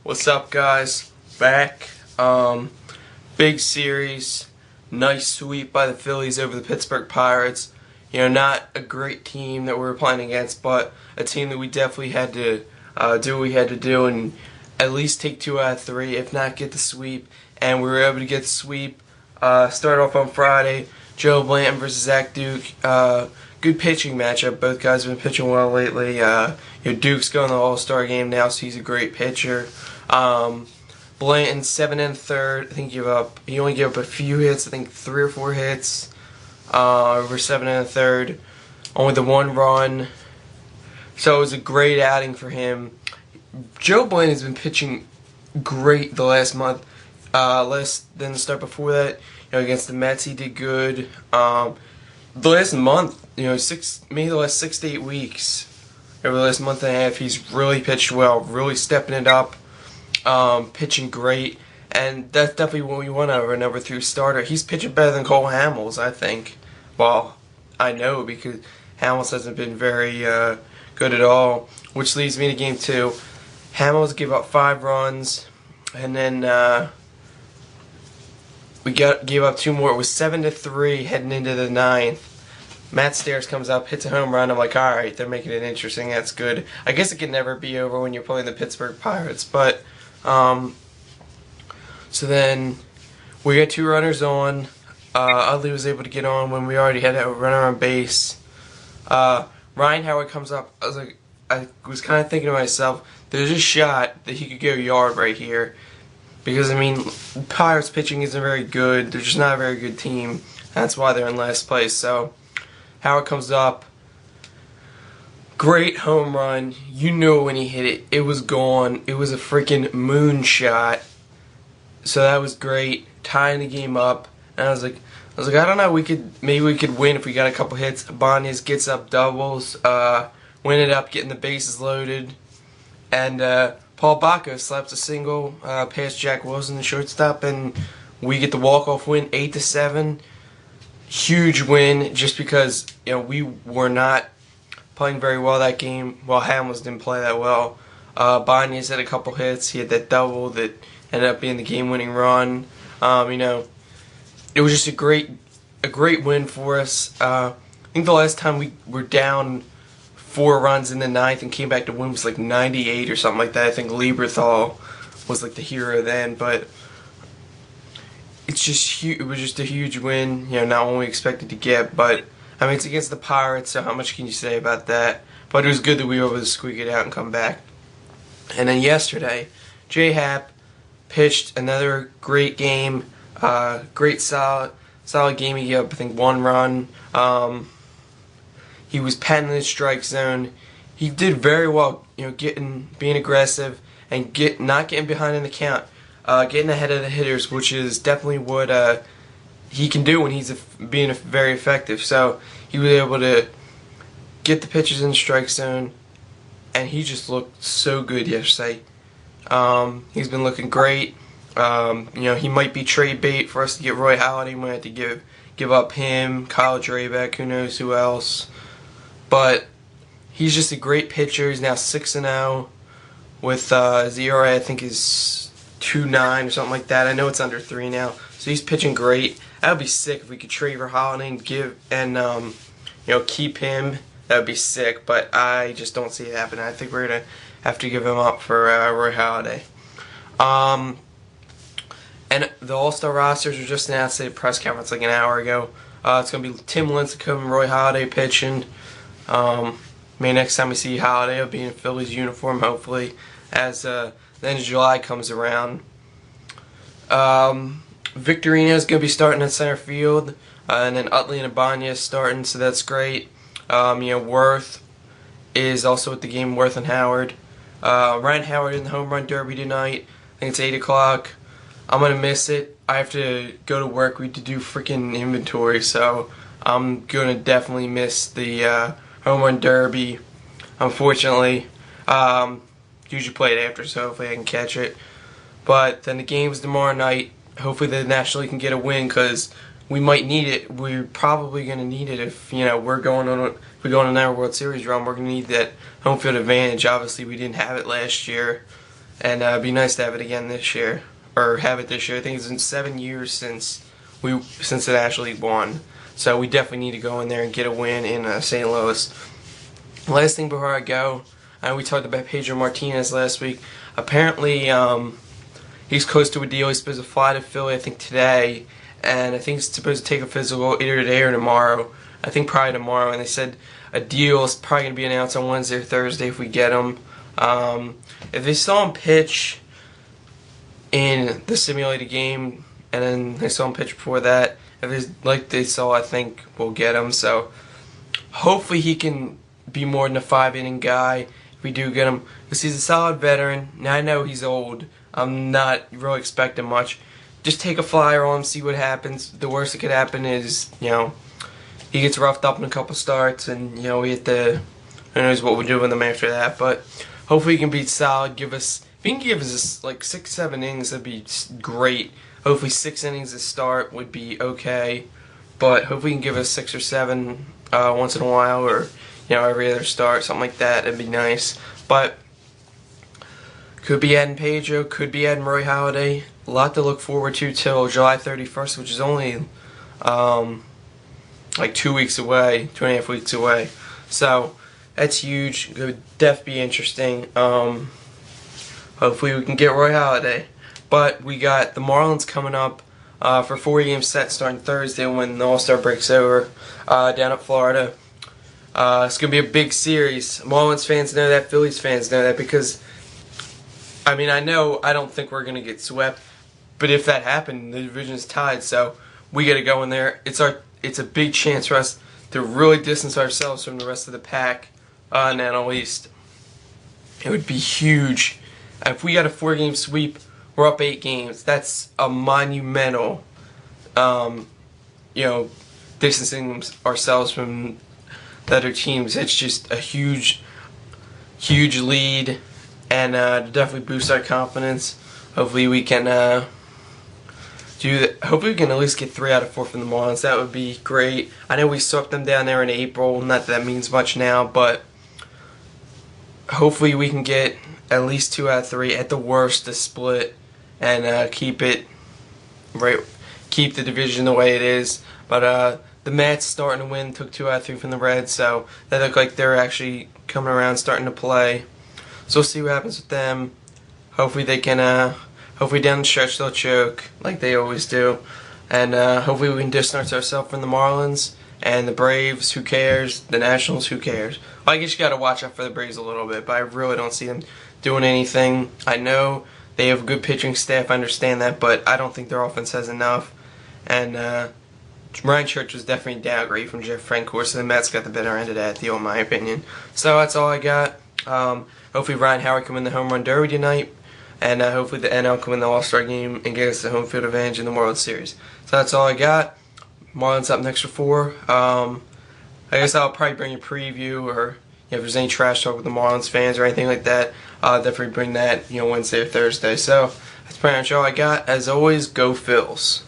What's up, guys? Back. Big series. Nice sweep by the Phillies over the Pittsburgh Pirates. Not a great team that we were playing against, but a team that we definitely had to do what we had to do and at least take 2 out of 3, if not get the sweep. And we were able to get the sweep. Started off on Friday. Joe Blanton versus Zach Duke. Good pitching matchup. Both guys have been pitching well lately. Duke's going to the All-Star game now, so he's a great pitcher. Blanton 7 1/3. I think he only gave up a few hits. I think 3 or 4 hits. Over 7 1/3. Only the 1 run. So it was a great outing for him. Joe Blanton has been pitching great the last month. Less than the start before that. Against the Mets he did good. The last month, maybe the last 6 to 8 weeks, over the last month and a half, he's really pitched well, really stepping it up, pitching great, and that's definitely what we want out of our number 3 starter. He's pitching better than Cole Hamels, I think. Well, I know, because Hamels hasn't been very good at all, which leads me to game 2. Hamels gave up 5 runs, and then we gave up 2 more. It was 7-3 heading into the 9th. Matt Stairs comes up, hits a home run. I'm like, alright, they're making it interesting. That's good. I guess it can never be over when you're playing the Pittsburgh Pirates. But, so then we got 2 runners on. Utley was able to get on when we already had a runner on base. Ryan Howard comes up. I was kind of thinking to myself, there's a shot that he could go yard right here. Because, Pirates pitching isn't very good. They're just not a very good team. That's why they're in last place. So, Howard comes up. Great home run. You knew when he hit it. It was gone. It was a freaking moonshot. So that was great. Tying the game up. And I was like, I don't know. Maybe we could win if we got a couple hits. Ibanez gets up doubles. Win it up, getting the bases loaded. And Paul Baca slaps a single past Jack Wilson, the shortstop, and we get the walk-off win, 8-7. Huge win, just because we were not playing very well that game. Well, Hamels didn't play that well. Ibanez had a couple hits. He had that double that ended up being the game-winning run. It was just a great win for us. I think the last time we were down 4 runs in the 9th and came back to win was like 98 or something like that. I think Lieberthal was like the hero then, but it was just a huge win. Not what we expected to get, but it's against the Pirates, so how much can you say about that? But it was good that we were able to squeak it out and come back. And then yesterday, J-Hap pitched another great game, great solid game. He gave up I think 1 run. He was patting the strike zone. He did very well, being aggressive and not getting behind in the count, getting ahead of the hitters, which is definitely what he can do when he's being very effective. So he was able to get the pitchers in the strike zone, and he just looked so good yesterday. He's been looking great. He might be trade bait for us to get Roy Halladay. We might have to give up him, Kyle Drabek, who knows who else. But he's just a great pitcher. He's now 6-0 with his ERA, I think, is 2.9 or something like that. I know it's under 3 now. So he's pitching great. That would be sick if we could trade for Halladay and keep him. That would be sick. But I just don't see it happening. I think we're gonna have to give him up for Roy Halladay. And the All-Star rosters were just announced at a press conference like an hour ago. It's gonna be Tim Lincecum and Roy Halladay pitching. Maybe next time we see Halladay, it'll be in Phillies uniform, hopefully, as the end of July comes around. Victorino's going to be starting at center field, and then Utley and Ibanez starting, so that's great. Worth is also at the game, Worth and Howard. Ryan Howard in the home run derby tonight. I think it's 8 o'clock. I'm going to miss it. I have to go to work. We have to do freaking inventory, so I'm going to definitely miss the home run derby, unfortunately. Usually play it after, so hopefully I can catch it. But then the game's tomorrow night. Hopefully the National League can get a win, because we might need it. We're probably going to need it if we're going on our World Series run. We're going to need that home field advantage. Obviously we didn't have it last year, and it'd be nice to have it again this year, or have it this year. I think it's been 7 years since the National League won, so we definitely need to go in there and get a win in St. Louis. Last thing before I go, I know we talked about Pedro Martinez last week. Apparently, he's close to a deal. He's supposed to fly to Philly, I think, today, and I think he's supposed to take a physical either today or tomorrow. I think probably tomorrow, and they said a deal is probably going to be announced on Wednesday or Thursday if we get him. If they saw him pitch in the simulated game, and then they saw him pitch before that, if it's like they saw, I think we'll get him. So hopefully he can be more than a 5-inning guy if we do get him, because he's a solid veteran. Now I know he's old. I'm not really expecting much. Just take a flyer on him, see what happens. The worst that could happen is, he gets roughed up in a couple starts, and we hit who knows what we'll do with him after that. But hopefully he can be solid. If he can give us like 6-7 innings, that'd be great. Hopefully 6 innings to start would be okay, but hopefully he can give us 6 or 7 once in a while, or every other start, something like that. It'd be nice. But could be adding Pedro, could be adding Roy Halladay. A lot to look forward to till July 31st, which is only like 2 weeks away, 2.5 weeks away. So that's huge. It would definitely be interesting. Hopefully we can get Roy Halladay. But we got the Marlins coming up for a 4-game set starting Thursday when the All-Star break's over down at Florida. It's going to be a big series. Marlins fans know that, Phillies fans know that, because I don't think we're going to get swept, but if that happened, the division's tied, so we got to go in there. It's a big chance for us to really distance ourselves from the rest of the pack in the NL East. It would be huge. If we got a 4-game sweep, we're up 8 games. That's a monumental, distancing ourselves from the other teams. It's just a huge, huge lead, and definitely boost our confidence. Hopefully we can do that. Hopefully we can at least get 3 out of 4 from the Marlins. That would be great. I know we swept them down there in April. Not that means much now, but hopefully we can get at least 2 out of 3, at the worst, to split and keep the division the way it is. But the Mets starting to win, took 2 out of 3 from the Reds, so they look like they're actually coming around, starting to play. So we'll see what happens with them. Hopefully they can. Hopefully down the stretch they'll choke like they always do, and hopefully we can distance ourselves from the Marlins and the Braves. Who cares? The Nationals. Who cares? Well, I guess you got to watch out for the Braves a little bit, but I really don't see them doing anything. I know they have a good pitching staff. I understand that, but I don't think their offense has enough. And Ryan Church was definitely a downgrade from Jeff Francoeur, so the Mets got the better end of that deal, in my opinion. So that's all I got. Hopefully Ryan Howard can win the home run derby tonight, and hopefully the NL can win the All-Star game and get us the home field advantage in the World Series. So that's all I got. Marlins up next for 4. I guess I'll probably bring a preview, or if there's any trash talk with the Marlins fans or anything like that, I'll definitely bring that Wednesday or Thursday. So that's pretty much all I got. As always, go Phils.